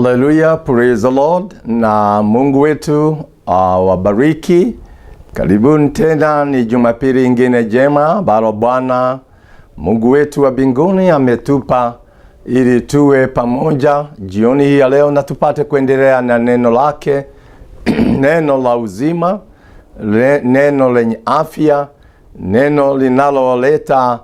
Hallelujah, praise the Lord. Na Mungu wetu wabariki. Karibuni tena, ni Jumapili ingine jema ambalo Bwana Mungu wetu wa mbinguni ametupa ili tuwe pamoja jioni hii ya leo na tupate kuendelea na neno lake, neno la uzima, neno lenye afya, neno linaloleta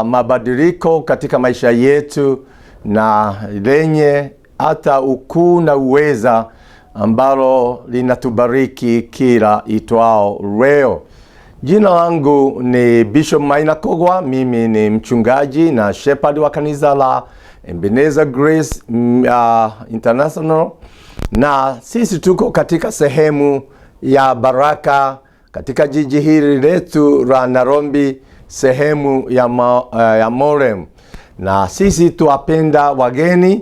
mabadiliko katika maisha yetu, na lenye hata ukuu na uweza ambalo linatubariki kila itwao leo. Jina langu ni Bishop John Kugwa. Mimi ni mchungaji na shepherd wa kanisa la Ebenezer Grace International, na sisi tuko katika sehemu ya baraka katika jiji hili letu la Nairobi, sehemu ya Morem. Na sisi tuwapenda wageni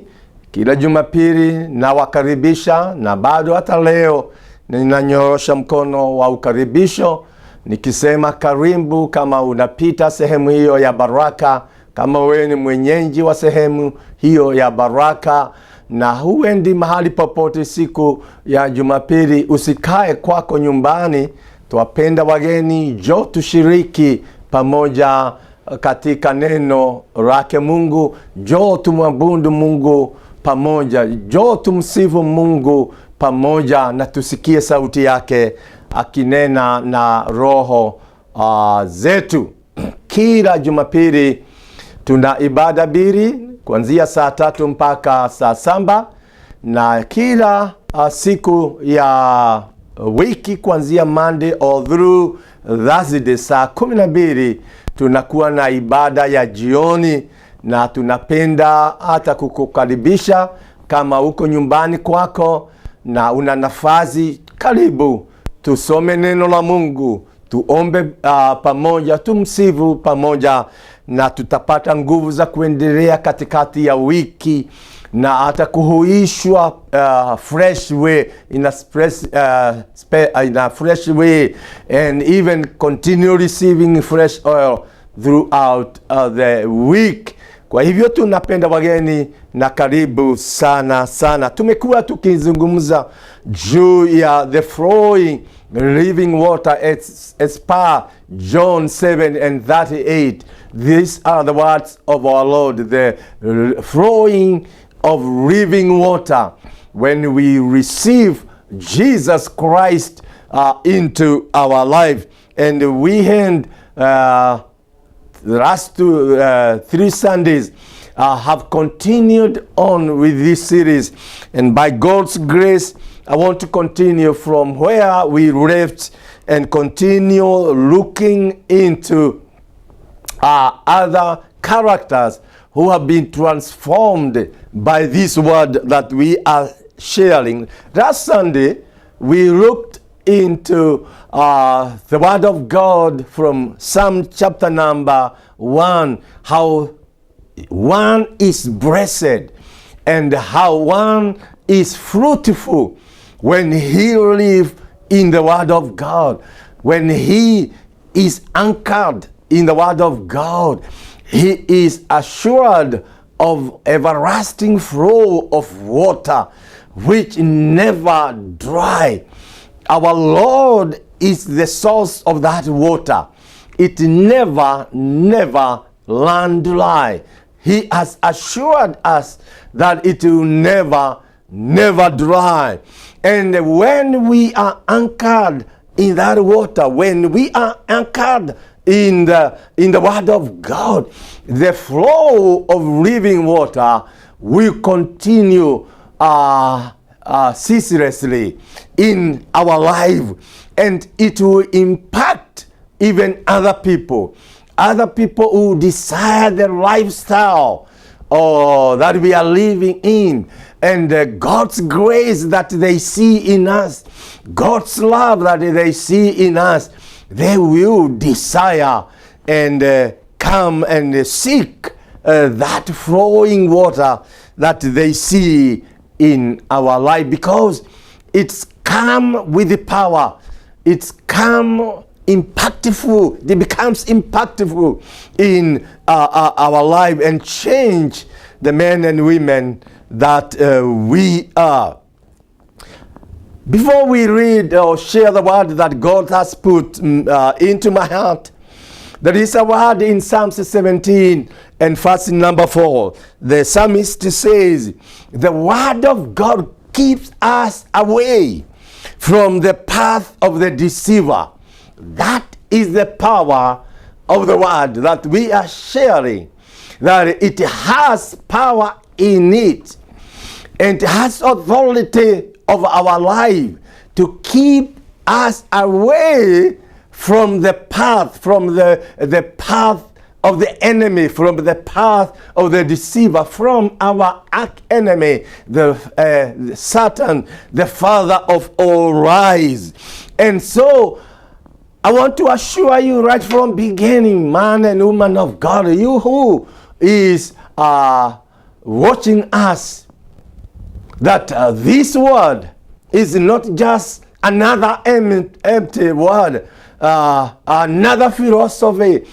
kila Jumapili na wakaribisha, na bado hata leo ninanyorosha mkono wa ukaribisho nikisema karibu kama unapita sehemu hiyo ya baraka, kama wewe ni mwenyeji wa sehemu hiyo ya baraka na huendi mahali popote siku ya Jumapili, usikae kwako nyumbani. Tuwapenda wageni, njoo tushiriki pamoja katika neno lake Mungu, njoo tumwabudu Mungu pamoja, njoo tumsifu Mungu pamoja, na tusikie sauti yake akinena na roho zetu. Kila Jumapili tuna ibada mbili kuanzia saa 3 mpaka saa 7, na kila siku ya wiki kuanzia Monday all through Thursday saa 12 tunakuwa na ibada ya jioni, na tunapenda hata kukukaribisha kama uko nyumbani kwako na una nafasi, karibu tusome neno la Mungu, tuombe pamoja, tumsifu pamoja, na tutapata nguvu za kuendelea katikati ya wiki na hata kuhuishwa fresh way, in a fresh way, and even continue receiving fresh oil throughout the week. Kwa hivyo tunapenda wageni na karibu sana sana. Tumekuwa tukizungumza juu ya the flowing living water as per John 7:38. These are the words of our Lord, the flowing of living water. When we receive Jesus Christ into our life, and we had the last 3 Sundays have continued on with this series, and by God's grace I want to continue from where we left and continue looking into other characters who have been transformed by this word that we are sharing. Last Sunday we looked into the word of God from Psalm chapter number 1, how one is blessed and how one is fruitful when he lives in the word of God. When he is anchored in the word of God, he is assured of everlasting flow of water which never dry. Our Lord is the source of that water. It never run dry. He has assured us that it will never dry. And when we are anchored in that water, when we are anchored in the word of God, the flow of living water will continue ceaselessly in our life, and it will impact even other people who desire the lifestyle that we are living in, and God's grace that they see in us, God's love that they see in us. They will desire and come and seek that flowing water that they see in our life, because it's come with the power, it's come impactful, it becomes impactful in our life and change the men and women that we are. Before we read or share the word that God has put into my heart, there is a word in Psalms 17 and verse number 4. The psalmist says, the word of God keeps us away from the path of the deceiver. That is the power of the word that we are sharing, that it has power in it and has authority of our life to keep us away from the path, from the path of the enemy, from the path of the deceiver, from our arch enemy, the Satan, the father of all lies. And so I want to assure you right from beginning, man and woman of God, you who is watching us, that this word is not just another empty word, another philosophy,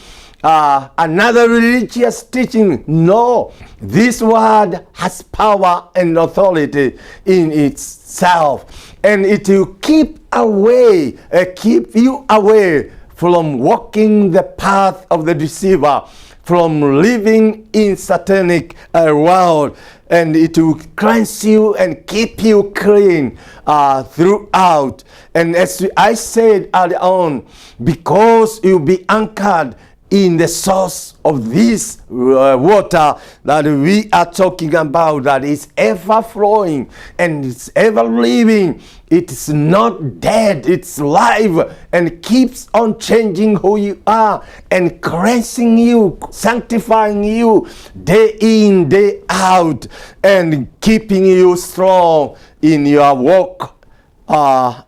another religious teaching. No, this word has power and authority in itself, and it will keep you away from walking the path of the deceiver, from living in satanic world, and it will cleanse you and keep you clean throughout. And as I said earlier on, because you'll be anchored in the source of this water that we are talking about, that is ever flowing and it's ever living. It's not dead, it's live and keeps on changing who you are and cleansing you, sanctifying you day in, day out, and keeping you strong in your walk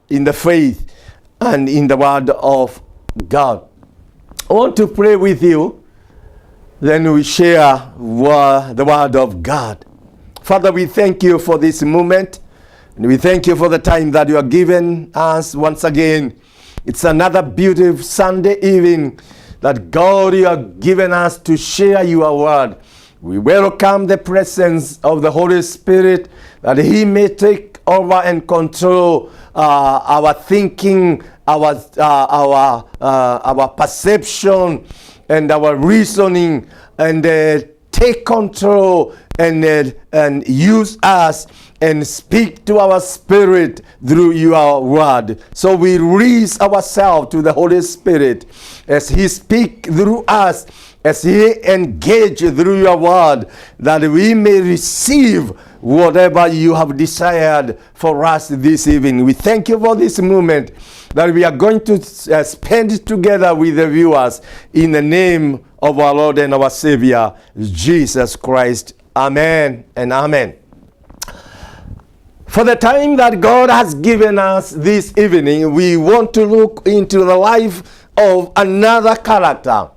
in the faith and in the word of God. I want to pray with you, then we share the word of God. Father, we thank you for this moment, and we thank you for the time that you are giving us once again. It's another beautiful Sunday evening that God, you have given us to share your word. We welcome the presence of the Holy Spirit, that he may take over and control our thinking, our perception and our reasoning, and take control and use us and speak to our spirit through your word. So we release ourselves to the Holy Spirit as he speak through us, as he engage through your word, that we may receive whatever you have desired for us this evening. We thank you for this moment that we are going to spend together with the viewers, in the name of our Lord and our Savior, Jesus Christ. Amen and amen. For the time that God has given us this evening, we want to look into the life of another character,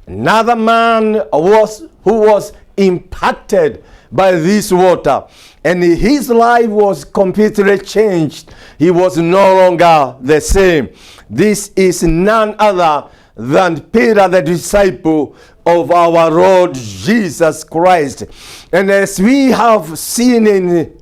another man who was impacted by this water, and his life was completely changed. He was no longer the same. This is none other than Peter, the disciple of our Lord Jesus Christ. And as we have seen in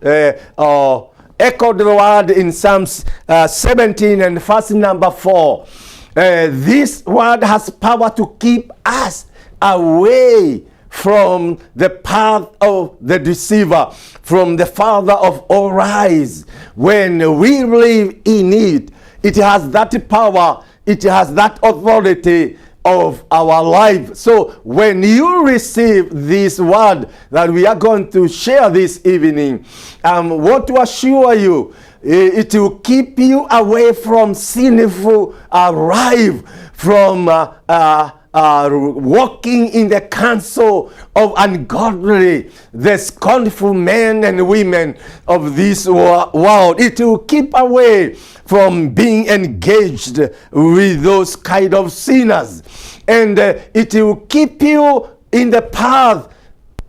echoed the word in Psalms 17 and verse number 4, this word has power to keep us away from the path of the deceiver, from the father of all lies. When we live in it, it has that power, it has that authority of our life. So when you receive this word that we are going to share this evening, I want to assure you, it will keep you away from sinful life, from walking in the counsel of ungodly, the scornful men and women of this world. It will keep away from being engaged with those kind of sinners, and it will keep you in the path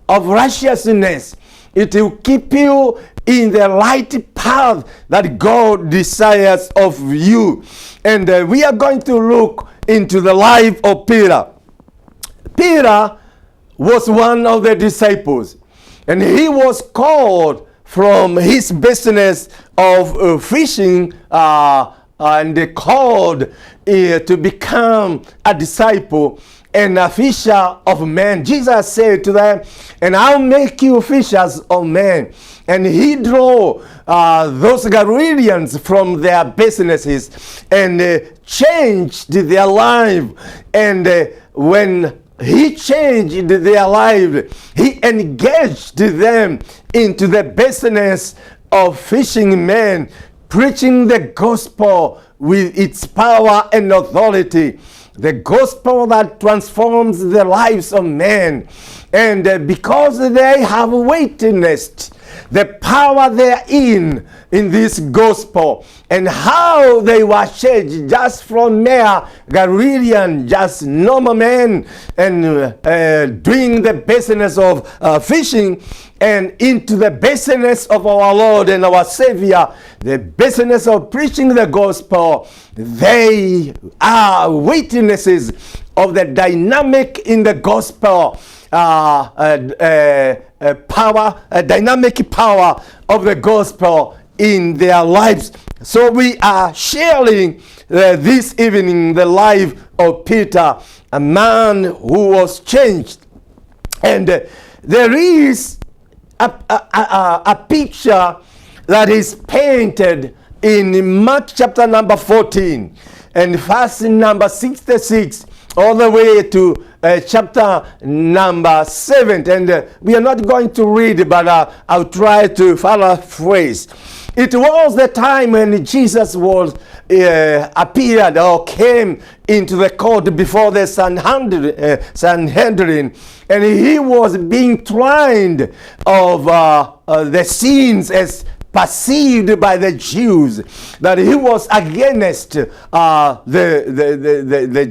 of righteousness. It will keep you in the right path that God desires of you. And we are going to look into the life of Peter. Peter was one of the disciples. And he was called from his business of fishing and called to become a disciple and a fisher of men. Jesus said to them, and I'll make you fishers of men. And he drew those Galileans from their businesses and changed their life. And when he changed their life, he engaged them into the business of fishing men, preaching the gospel with its power and authority. The gospel that transforms the lives of men. And because they have witnessed the power therein in this gospel, and how they were changed just from mere Galilean, just normal men, and doing the business of fishing, and into the business of our Lord and our Savior, the business of preaching the gospel. They are witnesses of the dynamic in the gospel, dynamic power of the gospel in their lives. So we are sharing this evening the life of Peter, a man who was changed. And there is a picture that is painted in Mark chapter number 14 and verse number 66 all the way to chapter number 7. And we are not going to read, but I'll try to paraphrase. It was the time when Jesus was appeared or came into the court before the Sanhedrin, and he was being tried of the sins as perceived by the Jews, that he was against the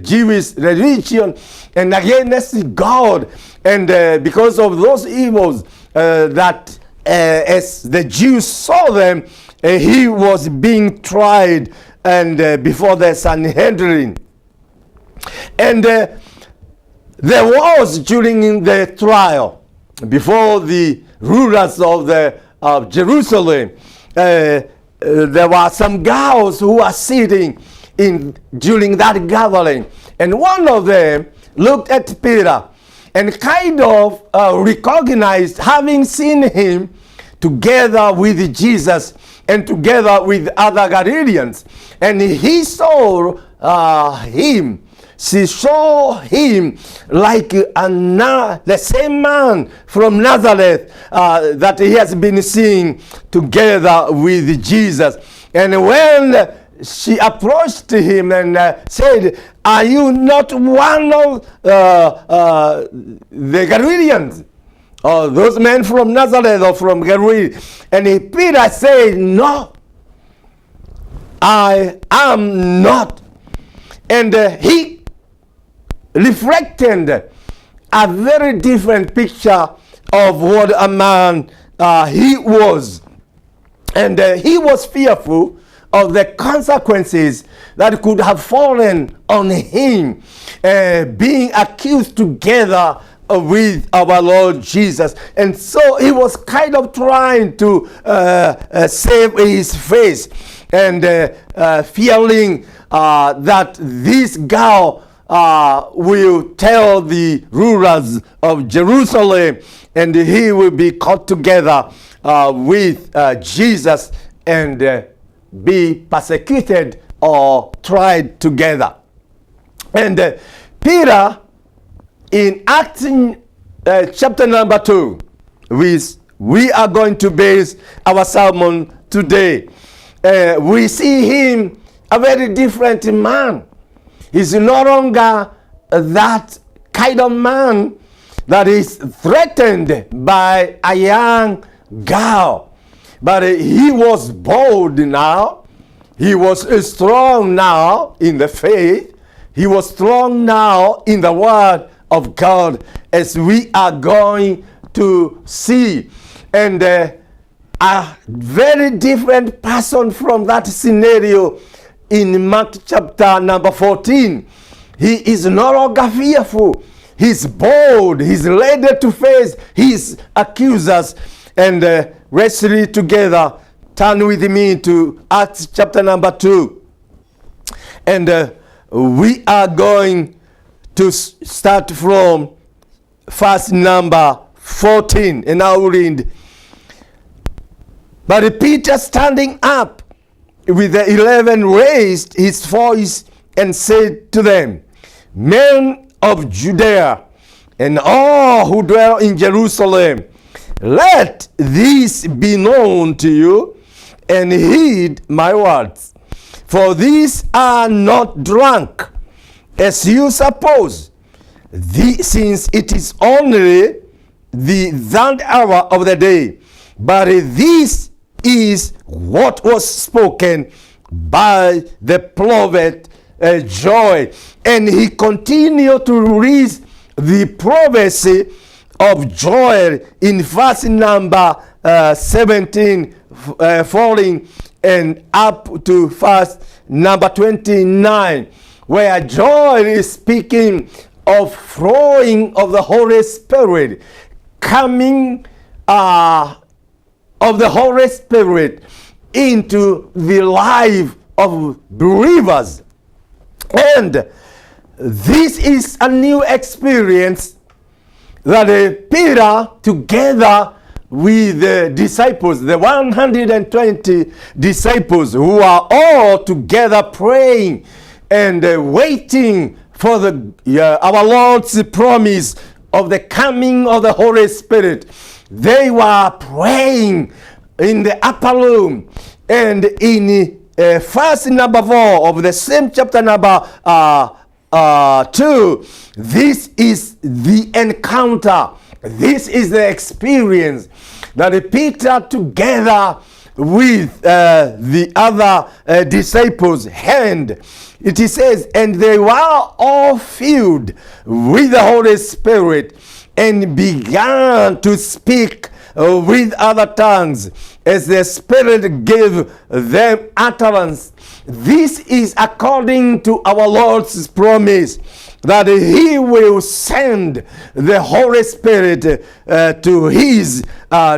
Jewish religion and against God, and because of those evils that as the Jews saw them, he was being tried and before the Sanhedrin. And there was, during the trial, before the rulers of Jerusalem, there were some girls who were sitting during that gathering, and one of them looked at Peter and kind of recognized, having seen him together with Jesus and together with other Galileans, and he saw him. She saw him like the same man from Nazareth that he has been seeing together with Jesus. And when she approached him and said, "Are you not one of the Galileans? Or those men from Nazareth or from Galilee?" And Peter said, "No, I am not." And he reflected a very different picture of what a man he was. And he was fearful of the consequences that could have fallen on him, being accused together with our Lord Jesus. And so he was kind of trying to save his face, and fearing that this girl will tell the rulers of Jerusalem, and he will be caught together with Jesus and be persecuted or tried together. And Peter, in Acts chapter number 2, we are going to base our sermon today, we see him a very different man. He's no longer that kind of man that is threatened by a young girl. But he was bold now. He was strong now in the faith. He was strong now in the word of God, as we are going to see. And a very different person from that scenario in Mark chapter number 14. He is no longer fearful, He's bold. He's ready to face his accusers. And let's read together. Turn with me to Acts chapter number 2. And we are going to start from verse number 14. And I will read. But Peter, standing up with the 11, raised his voice and said to them, Men of Judea, and all who dwell in Jerusalem, let this be known to you, and heed my words. For these are not drunk, as you suppose, since it is only the third hour of the day. But this is what was spoken by the prophet Joel. And he continued to read the prophecy of Joel in verse number 17, falling and up to verse number 29, where Joel is speaking of flowing of the Holy Spirit, coming of the Holy Spirit into the life of believers. And this is a new experience that Peter, together with the disciples, the 120 disciples, who are all together praying and waiting for our Lord's promise of the coming of the Holy Spirit. They were praying in the upper room, and in verse number 4 of the same chapter number 2, this is the encounter, this is the experience that Peter, together with the other disciples, and it says, and they were all filled with the Holy Spirit, and began to speak with other tongues as the Spirit gave them utterance. This is according to our Lord's promise that he will send the Holy Spirit to his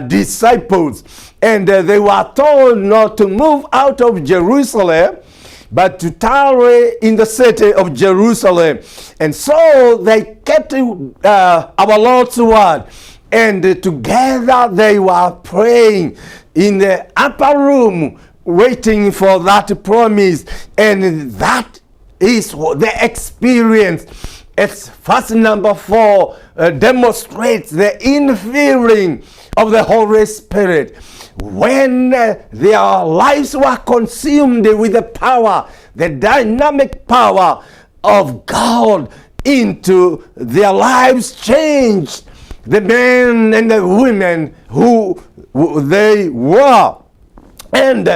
disciples. And they were told not to move out of Jerusalem, but to tarry in the city of Jerusalem. And so they kept our Lord's word, and together they were praying in the upper room, waiting for that promise. And that is the experience. It's verse number 4 demonstrates the infilling of the Holy Spirit. When their lives were consumed with the power, the dynamic power of God into their lives changed the men and the women who they were. And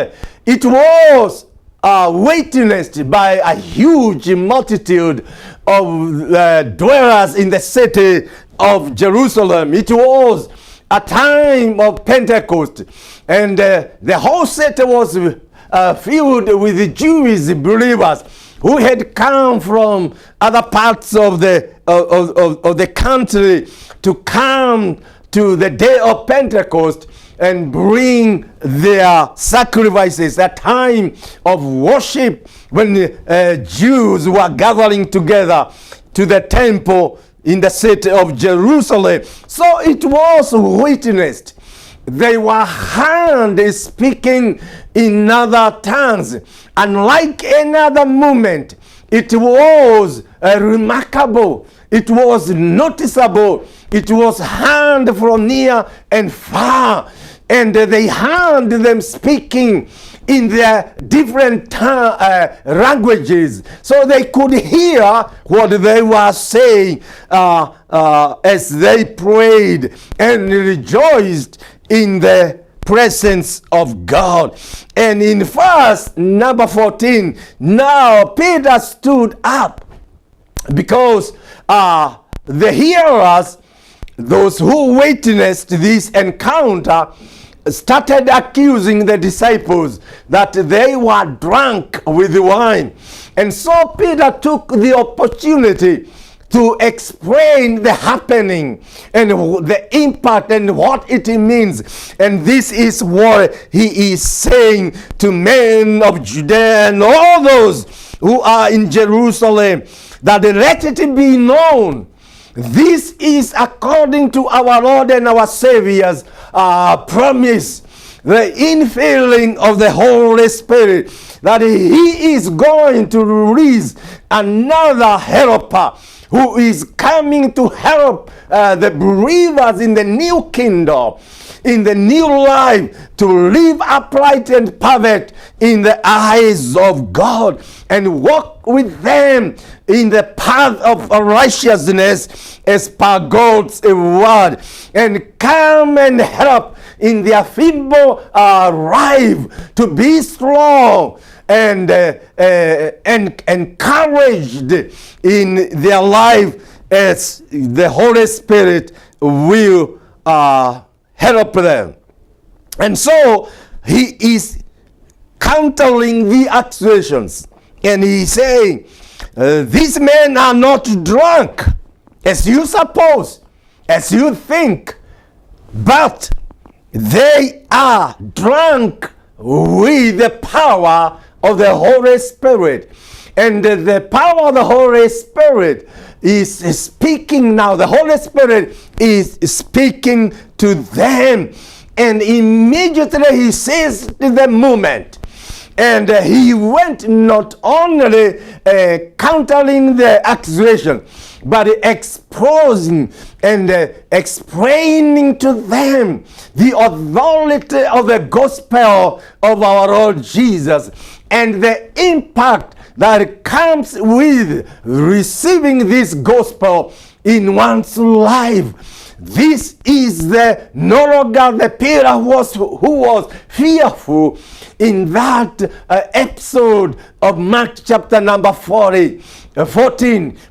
it was witnessed by a huge multitude of dwellers in the city of Jerusalem. It was a time of Pentecost, and the whole city was filled with the Jewish believers who had come from other parts of the country to come to the day of Pentecost and bring their sacrifices, a time of worship when Jews were gathering together to the temple in the city of Jerusalem. So it was witnessed. They were heard speaking in other tongues. Unlike another moment, it was remarkable. It was noticeable. It was heard from near and far. And they heard them speaking in their different languages, so they could hear what they were saying as they prayed and rejoiced in the presence of God. And in verse number 14, now Peter stood up, because the hearers, those who witnessed this encounter, started accusing the disciples that they were drunk with wine. And so Peter took the opportunity to explain the happening and the impact and what it means. And this is what he is saying to men of Judea and all those who are in Jerusalem, that let it be known, this is according to our Lord and our Savior's promise, the infilling of the Holy Spirit, that he is going to release another helper who is coming to help the believers in the new kingdom, in the new life, to live upright and perfect in the eyes of God and walk with them in the path of righteousness as per God's word, and come and help in their feeble life to be strong and encouraged in their life as the Holy Spirit will help them. And so he is countering the accusations, and he's saying, these men are not drunk as you suppose, as you think, but they are drunk with the power of the Holy Spirit. And the power of the Holy Spirit is speaking now. The Holy Spirit is speaking to them. And immediately he seized the moment. And he went not only countering the accusation, but exposing and explaining to them the authority of the gospel of our Lord Jesus and the impact that comes with receiving this gospel in one's life. This is no longer the Peter who was fearful in that episode of Mark chapter number 14,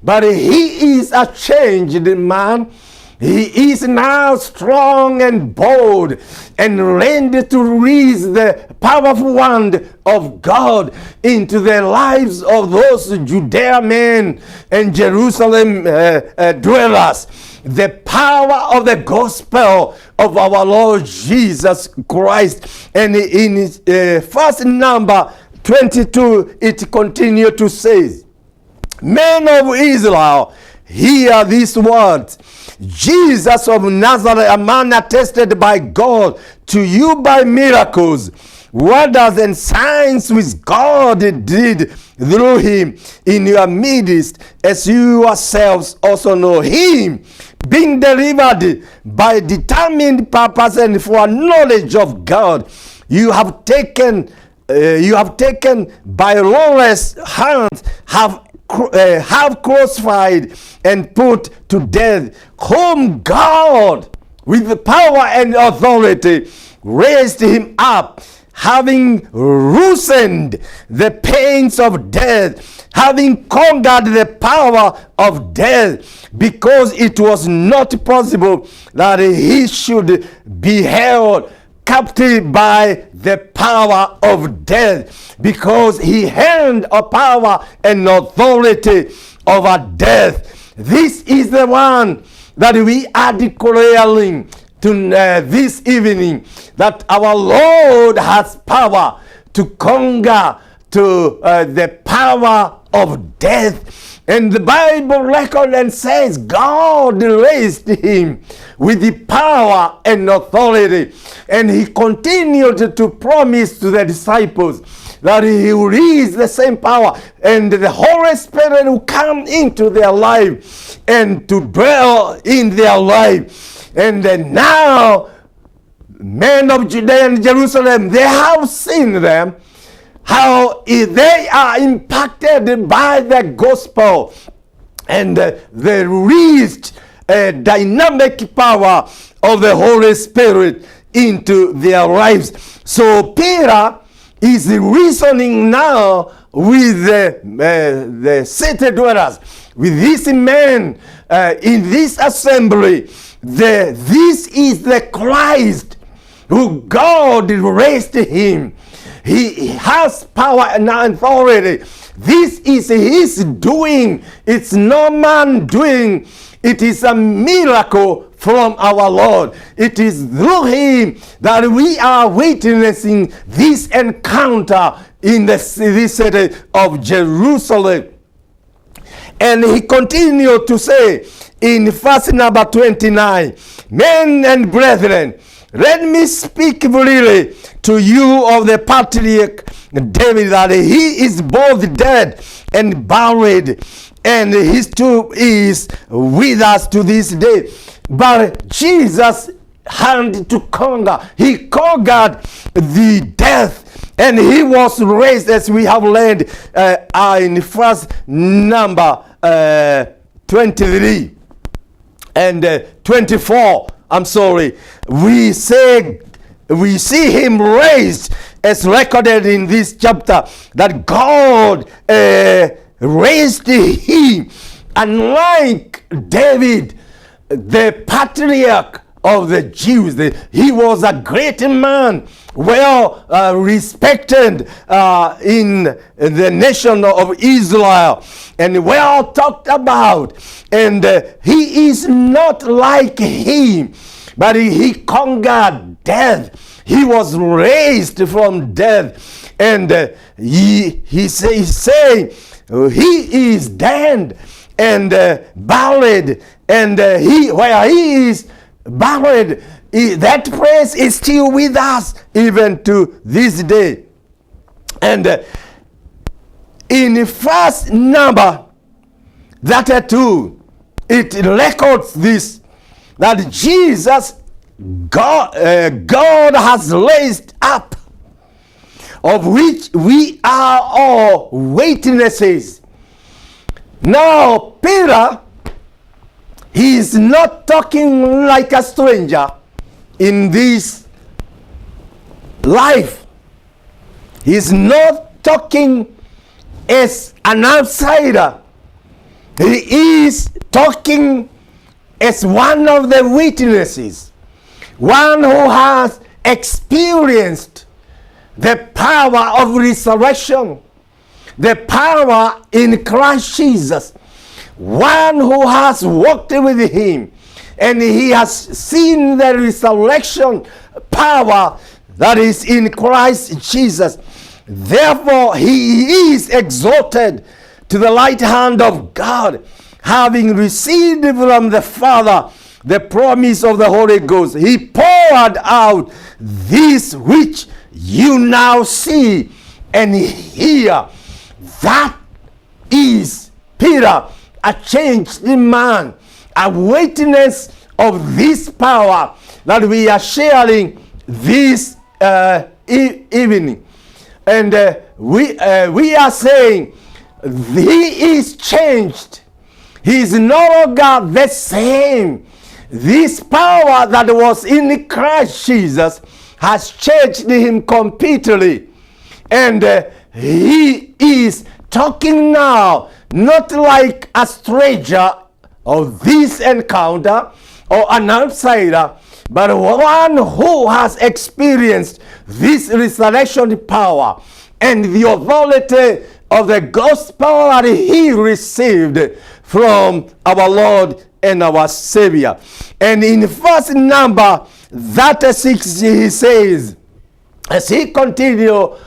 but he is a changed man. He is now strong and bold and ready to release the powerful wand of God into the lives of those Judea men and Jerusalem dwellers. The power of the gospel of our Lord Jesus Christ. And in verse number 22, it continued to say, Men of Israel, hear these words. Jesus of Nazareth, a man attested by God to you by miracles, wonders and signs which God did through him in your midst, as you yourselves also know him, being delivered by determined purpose and for knowledge of God, you have taken by lawless hands, have crucified and put to death, whom God with power and authority raised him up, having loosened the pains of death, having conquered the power of death, because it was not possible that he should be held captive by the power of death, because he held a power and authority over death. This is the one that we are declaring to this evening, that our Lord has power to conquer to the power of death. And the Bible records and says God raised him with the power and authority. And he continued to promise to the disciples that he will release the same power, and the Holy Spirit will come into their life and to dwell in their life. And now, men of Judea and Jerusalem, they have seen them, how they are impacted by the gospel, and they released a dynamic power of the Holy Spirit into their lives. So Peter is reasoning now with the city dwellers, with these men in this assembly. This is the Christ who God raised him. He has power and authority. This is his doing. It's no man doing. It is a miracle from our Lord. It is through him that we are witnessing this encounter in this city of Jerusalem. And he continued to say in verse number 29, men and brethren, let me speak freely to you of the patriarch David, that he is both dead and buried, and his tomb is with us to this day. But Jesus had to conquer. He conquered the death, and he was raised, as we have learned in verse number 23 and 24. I'm sorry. We see him raised, as recorded in this chapter, that God raised him. Unlike David, the patriarch of the Jews, he was a great man, well respected in the nation of Israel, and well talked about. And he is not like him, but he conquered death. He was raised from death, and he's saying he is dead and buried, and where he is buried, that place is still with us even to this day. And in first number 32, it records this, that Jesus, God has raised up, of which we are all witnesses. Now Peter, he is not talking like a stranger in this life. He is not talking as an outsider. He is talking as one of the witnesses, one who has experienced the power of resurrection, the power in Christ Jesus, one who has walked with him, and he has seen the resurrection power that is in Christ Jesus. Therefore, he is exalted to the right hand of God, having received from the Father the promise of the Holy Ghost. He poured out this which you now see and hear. That is Peter, a changed man, a witness of this power that we are sharing this evening. And we are saying he is changed. He is no longer the same. This power that was in Christ Jesus has changed him completely. And he is talking now not like a stranger of this encounter or an outsider, but one who has experienced this resurrection power and the authority of the gospel that he received from our Lord and our Savior. And in verse number 36, he says, as he continued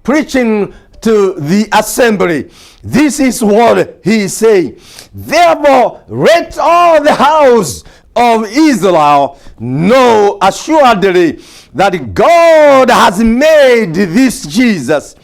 preaching to the assembly, this is what he is saying: therefore let all the house of Israel know assuredly that God has made this Jesus,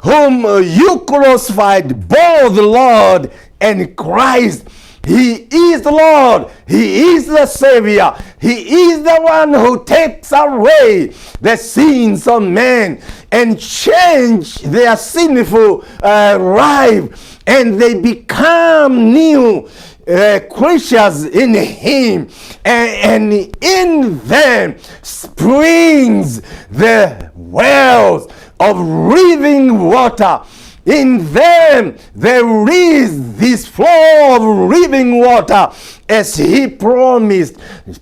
whom you crucified, both Lord and Christ. He is the Lord. He is the Savior. He is the one who takes away the sins of men and change their sinful life, and they become new creatures in him, and in them springs the wells of living water. In them there is this flow of living water, as he promised.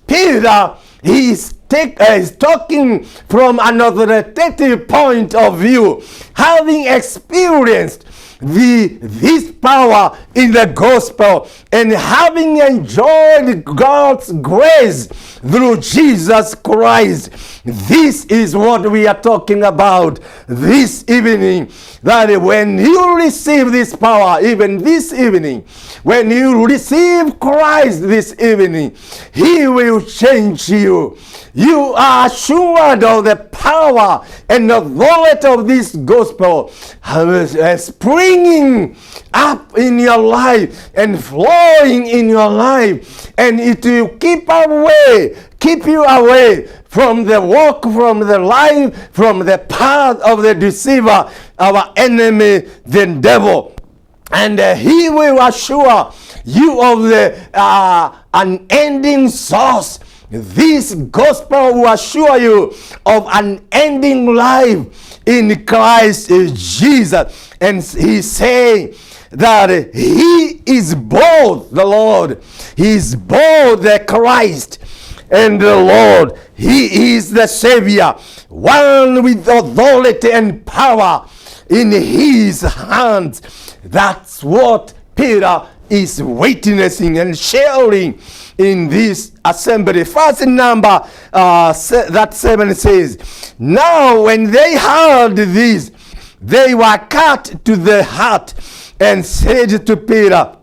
Peter, he is is talking from an authoritative point of view, having experienced this power in the gospel and having enjoyed God's grace through Jesus Christ. This is what we are talking about this evening, that when you receive this power, even this evening, when you receive Christ this evening, He will change you. You are assured of the power and authority of this gospel springing up in your life and flowing in your life, and it will keep you away from the walk, from the life, from the path of the deceiver, our enemy, the devil. And he will assure you of the unending source. This gospel will assure you of unending life in Christ Jesus. And he's saying that He is both the Lord, He is both the Christ and the Lord. He is the Savior, one with authority and power in His hands. That's what Peter is witnessing and sharing in this assembly. Verse number 7 says, now when they heard this, they were cut to the heart and said to Peter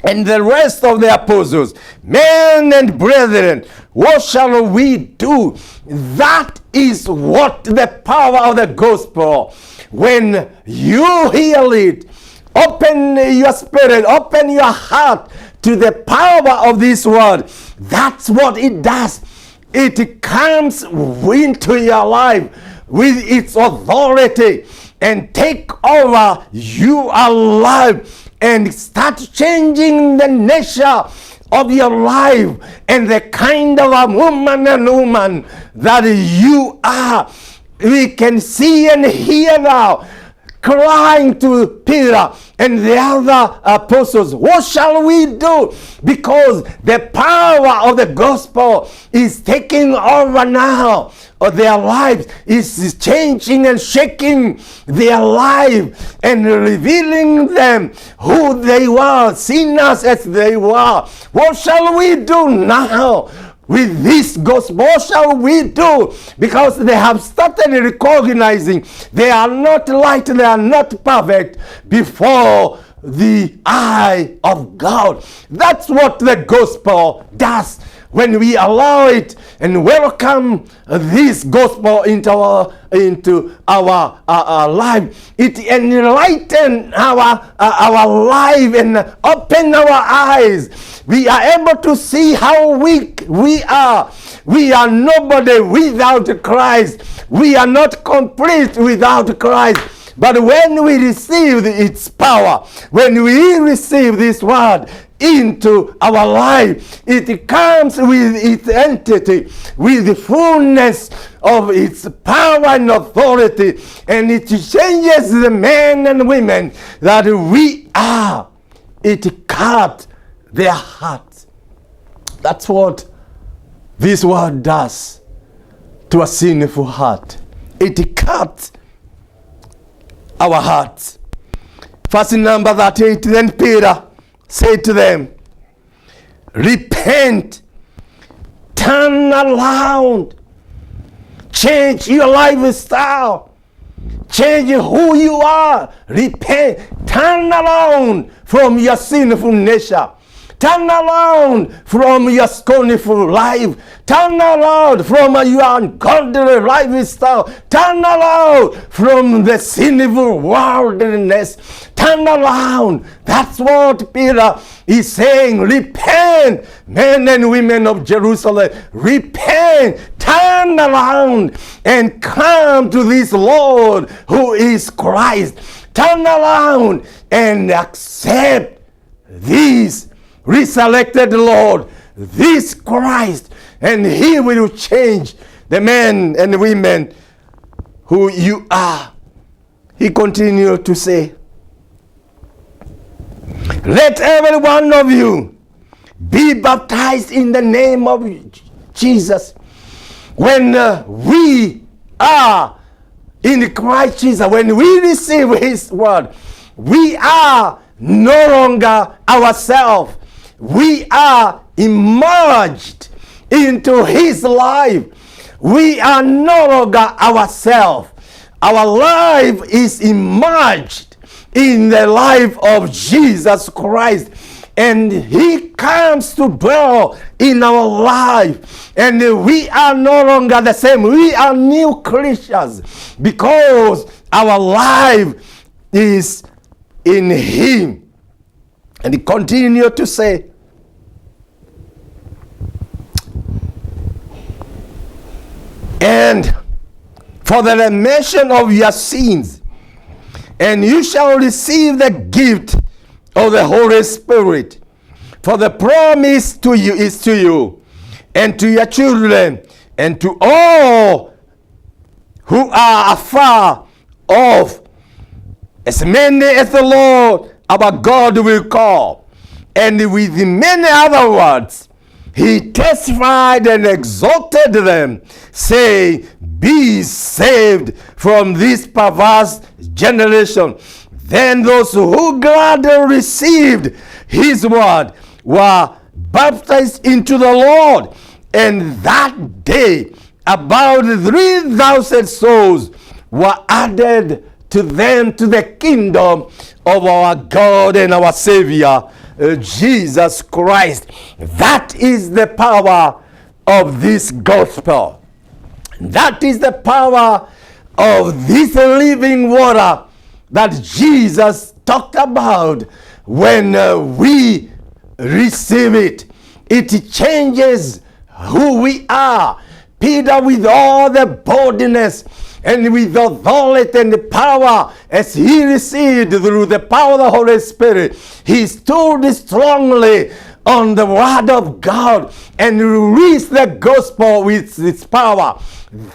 and the rest of the apostles, men and brethren, what shall we do? That is what the power of the gospel. When you hear it, open your spirit, open your heart to the power of this word. That's what it does. It comes into your life with its authority and take over. You are alive and start changing the nature of your life and the kind of a woman that you are. We can see and hear now crying to Peter and the other apostles, what shall we do? Because the power of the gospel is taking over now. Their lives is changing and shaking their life and revealing them who they were, sinners as they were. What shall we do now with this gospel? What shall we do? Because they have started recognizing they are not right, they are not perfect before the eye of God. That's what the gospel does. When we allow it and welcome this gospel into our life, it enlightens our life and open our eyes. We are able to see how weak we are. We are nobody without Christ. We are not complete without Christ. But when we receive its power, when we receive this word into our life, it comes with its entity, with the fullness of its power and authority, and it changes the men and women that we are. It cut their hearts. That's what this word does to a sinful heart. It cuts our hearts. Verse number 38, then Peter said to them, repent, turn around, change your lifestyle, change who you are, repent, turn around from your sinful nature. Turn around from your scornful life. Turn around from your ungodly lifestyle. Turn around from the sinful worldliness. Turn around. That's what Peter is saying. Repent, men and women of Jerusalem. Repent. Turn around and come to this Lord who is Christ. Turn around and accept this resurrected Lord, this Christ, and He will change the men and women who you are. He continued to say, let every one of you be baptized in the name of Jesus When we are in Christ Jesus, when we receive his word, we are no longer ourselves. We are immersed into his life. We are no longer ourselves. Our life is immersed in the life of Jesus Christ. And he comes to dwell in our life. And we are no longer the same. We are new creatures because our life is in him. And he continued to say, and for the remission of your sins, and you shall receive the gift of the Holy Spirit. For the promise to you is to you, and to your children, and to all who are afar off, as many as the Lord our God will call. And with many other words, he testified and exhorted them, saying, be saved from this perverse generation. Then those who gladly received his word were baptized into the Lord. And that day about 3,000 souls were added to them to the kingdom of our God and our Savior, Jesus Christ. That is the power of this gospel. That is the power of this living water that Jesus talked about. When we receive it, it changes who we are. Peter, with all the boldness and with authority and the power as he received through the power of the Holy Spirit, he stood strongly on the word of God and released the gospel with its power.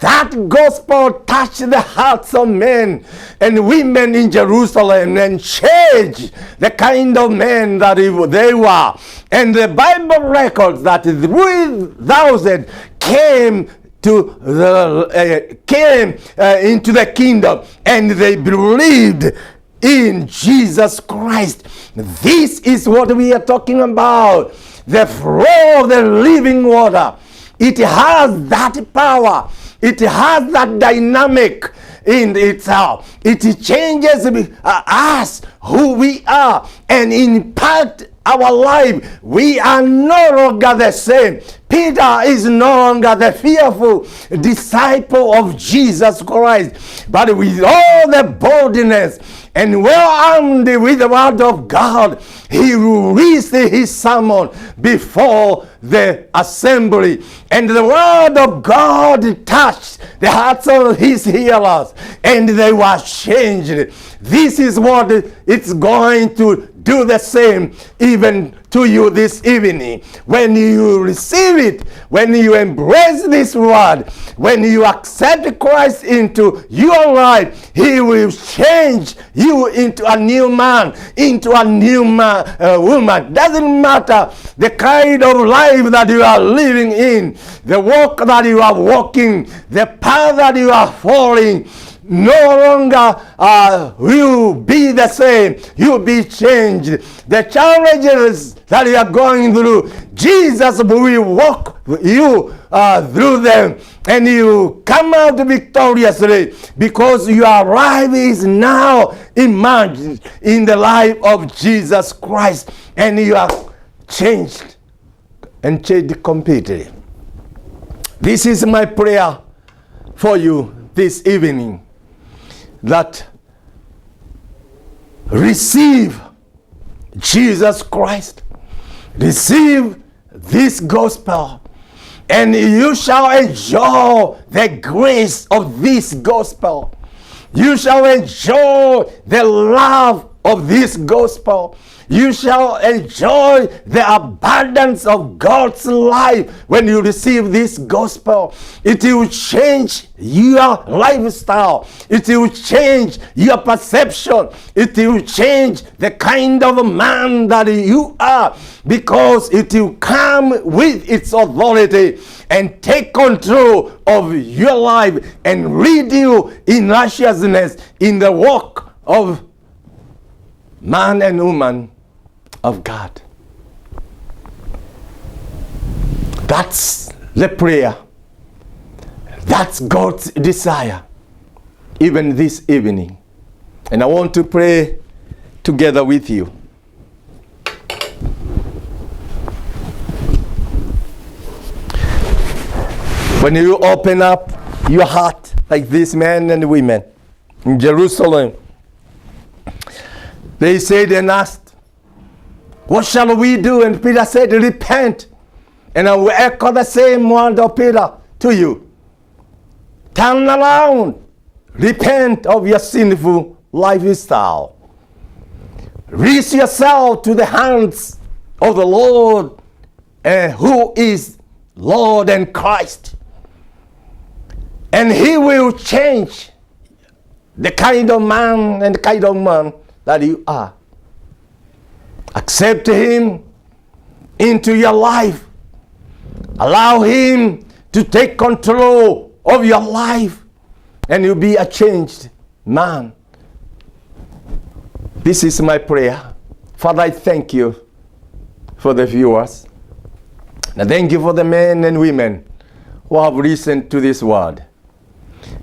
That gospel touched the hearts of men and women in Jerusalem and changed the kind of men that they were. And the Bible records that 3,000 came into the kingdom, and they believed in Jesus Christ. This is what we are talking about. The flow of the living water. It has that power. It has that dynamic in itself. It changes us, who we are, and impact our life. We are no longer the same. Peter is no longer the fearful disciple of Jesus Christ, but with all the boldness and well armed with the word of God, he released his sermon before the assembly. And the word of God touched the hearts of his hearers, and they were changed. This is what it's going to do the same even to you this evening. When you receive it, when you embrace this word, when you accept Christ into your life, he will change you into a new man, into a new woman. Doesn't matter the kind of life that you are living in, the walk that you are walking, the path that you are following. No longer will be the same. You'll be changed. The challenges that you are going through, Jesus will walk you through them, and you come out victoriously because your life is now immersed in the life of Jesus Christ, and you are changed and changed completely. This is my prayer for you this evening, that receive Jesus Christ, receive this gospel, and you shall enjoy the grace of this gospel. You shall enjoy the love of this gospel. You shall enjoy the abundance of God's life when you receive this gospel. It will change your lifestyle. It will change your perception. It will change the kind of man that you are, because it will come with its authority and take control of your life and lead you in righteousness in the walk of man and woman of God. That's the prayer. That's God's desire, even this evening. And I want to pray together with you. When you open up your heart like these men and women in Jerusalem, they said and asked, what shall we do? And Peter said, repent. And I will echo the same word of Peter to you. Turn around. Repent of your sinful lifestyle. Raise yourself to the hands of the Lord, who is Lord and Christ. And He will change the kind of man and the kind of man that you are. Accept Him into your life. Allow Him to take control of your life, and you'll be a changed man. This is my prayer. Father, I thank you for the viewers. And I thank you for the men and women who have listened to this word.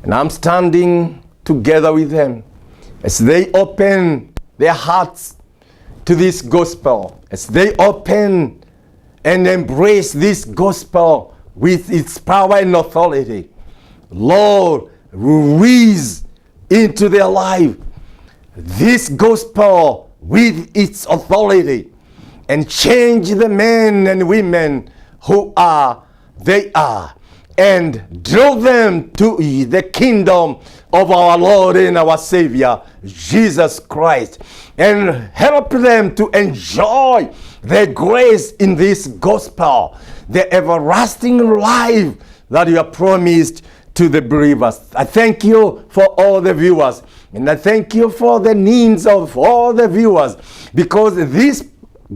And I'm standing together with them as they open their hearts to this gospel, as they open and embrace this gospel with its power and authority. Lord, release into their life this gospel with its authority and change the men and women who they are, and draw them to the kingdom of our Lord and our Savior, Jesus Christ, and help them to enjoy the grace in this gospel, the everlasting life that you have promised to the believers. I thank you for all the viewers, and I thank you for the needs of all the viewers, because this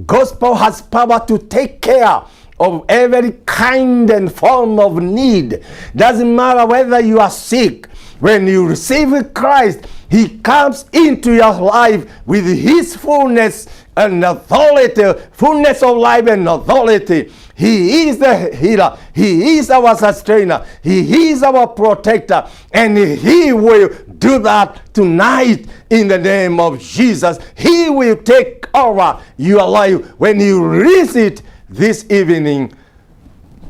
gospel has power to take care of every kind and form of need. Doesn't matter whether you are sick. When you receive Christ, He comes into your life with His fullness and authority, fullness of life and authority. He is the healer. He is our sustainer. He is our protector. And He will do that tonight in the name of Jesus. He will take over your life when you release it this evening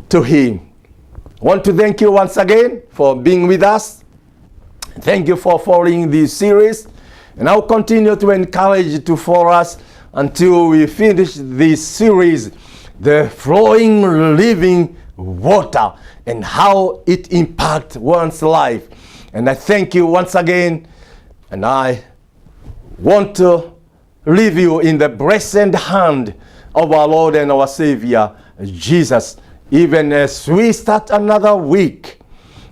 to Him. I want to thank you once again for being with us. Thank you for following this series. And I'll continue to encourage you to follow us until we finish this series, the flowing living water and how it impacts one's life. And I thank you once again, and I want to leave you in the blessed hand of our Lord and our Savior, Jesus. Even as we start another week,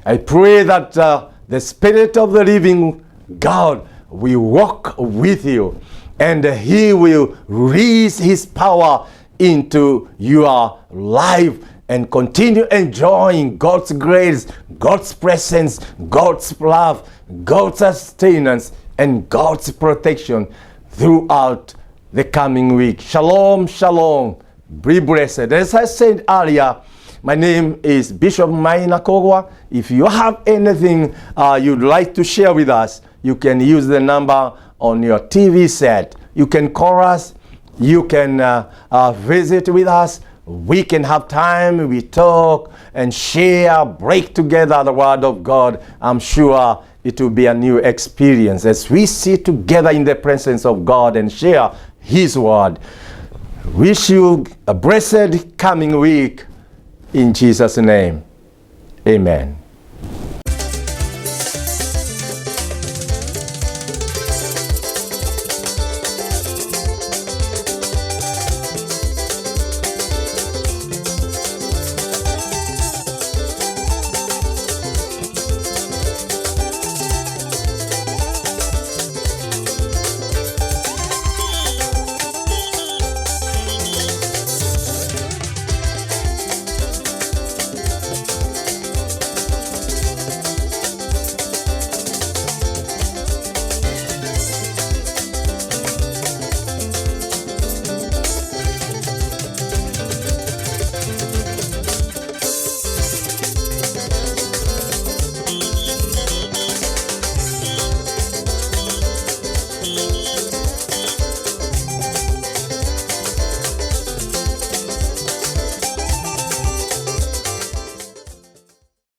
I pray that the Spirit of the living God will walk with you, and He will release His power into your life and continue enjoying God's grace, God's presence, God's love, God's sustenance, and God's protection throughout the coming week. Shalom, shalom. Be blessed. As I said earlier, my name is Bishop John Kugwa. If you have anything you'd like to share with us, you can use the number on your TV set. You can call us. You can visit with us. We can have time. We talk and share, break together the Word of God. I'm sure it will be a new experience as we sit together in the presence of God and share His Word. Wish you a blessed coming week in Jesus' name. Amen.